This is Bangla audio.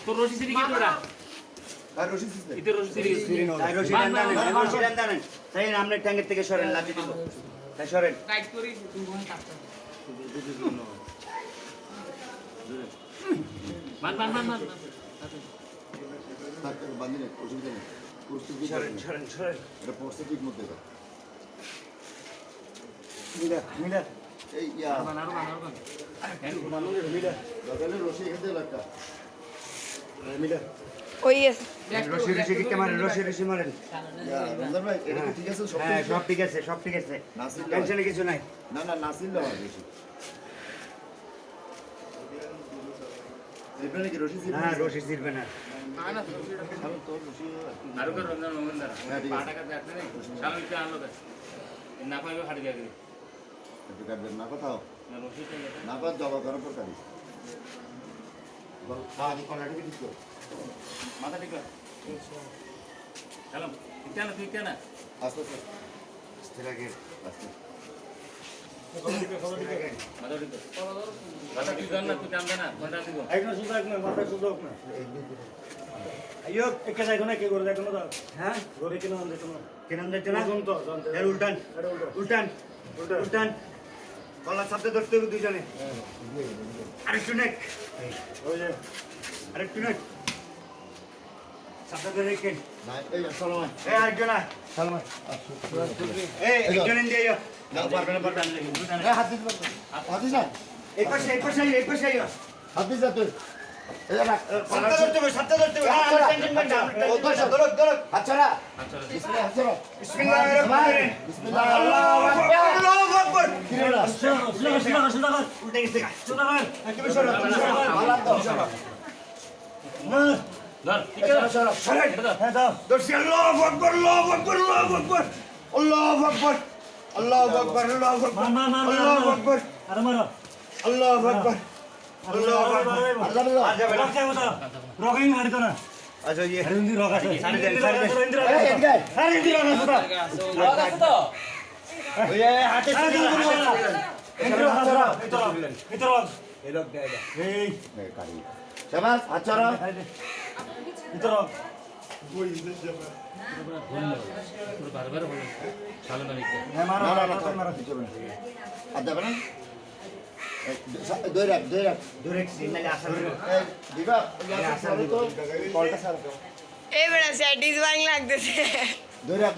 তো রশি সিরি কি তোরা আর রশি সিস্টেম ইতে রশি সিরি তাই রশি টানেন তাই আমনে ট্যাঙ্গের থেকে সরেন লাঠি দিব তাই সরেন টাইট করি তুমি কোন কাটতে মান মান মান মান তাকে বাঁধিলে অসুবিধা নেই প্রস্তুতি সরেন সরেন সরেন এটা প্রস্তুতির মধ্যে দাও মিলা মিলা এই ইয়া মান আরো মান আরো মান মানুষের মিলা লাগালে রশি এখানে লাগা মিলা ওই আছে রশি রশি কি মারেন রশি রশি মারেন ইয়া রমজান ভাই এটা কি ঠিক আছে সব হ্যাঁ সব ঠিক আছে সব ঠিক আছে নাসিল টেনশনে কিছু নাই না না নাসিল দাও বেশি এবারে কি রশি সিস্টেম হ্যাঁ রশি ছিড়বে না আনা তো রশি আরো কর রমজান মোহন দারা হ্যাঁ, ঠিক আছে। 5 টাকা দেখতে নেই শালো ইতে আনলো দে না পাইবে হাড়ি দিয়া গরি একটু কাটবেন না কোথাও না রশি তে না পার জবা করার পর কাটি বল আমি কলাটি ঠিক করো মাথা ঠিক কর চলো কেন তুই কেন আস্তে আস্তে স্থির আগে আস্তে মাথা ঠিক কর মাথা ঠিক কর না তুই কাম দে না ঘন্টা দিব একনা সুদা একনা মাথা সুদা একনা আইও একা যাই কোনা কে করে দেখো না হ্যাঁ ঘরে কেন আনতে তোমার কেন যাচ্ছে না কোন তো জানতে এর উল্টান এটা উল্টো উল্টান উল্টো উল্টান গলা শব্দ ধরতে হবে দুজনে আরেকটু নেক ওই যে আরেকটু নেক শব্দ ধরে রেখেন না এই আসসালামু আলাইকুম এই আরেকজন সালমান এই একজন দিয়ে না পারবে না পারবে না হাত দিস হাত দিস না এই পাশে হাত দিস না তুই এই রাখ শব্দ ধরতে হবে হ্যাঁ টেনশন করেন না ধরো হাত ছাড়া আচ্ছা বিসমিল্লাহ হাত ছাড়া বিসমিল্লাহির রহমানির রহিম বিসমিল্লাহ আল্লাহু আকবার আল্লাহু আকবার কি রে না সুদা উল্টে গেছে সুদা ভাই তুমি সরো আল্লাহ দাও ধর ঠিক আছে সরেন হ্যাঁ দাও দর্শি আল্লাহু আকবার আল্লাহু আকবার আল্লাহু আকবার আল্লাহু আকবার আল্লাহু আকবার আল্লাহু আকবার মার মার মার আল্লাহু আকবার আরে মারো আল্লাহু আকবার আল্লাহু আকবার আল্লাহ বলো আর যাবে না রক যাবো তো রকিং হারি তো না আচ্ছা ইয়ে আরে ইন্দি রক আছে সারি দেন সারি দেন এই এদিকে আরে ইন্দি রক আছে তো রক আছে তো ওই হাতে আরে ছিড়ে ইন্দি রক আছে ইন্দি রক আছে ইন্দি রক এই লোক দেয় এই এই কাটি শাবাশ হাত ছাড়া ইন্দি রক পুরো বারবার হলো শালো না নিতে হ্যাঁ মারো না না না মারো কিছু হবে না আর যাবে না দই রাখ ধরে সিগন্যালে আসা এই দিবা সারে তো কলটা সারে এই বেড়া স্যাটিসফাইং লাগতেছে দই রাখ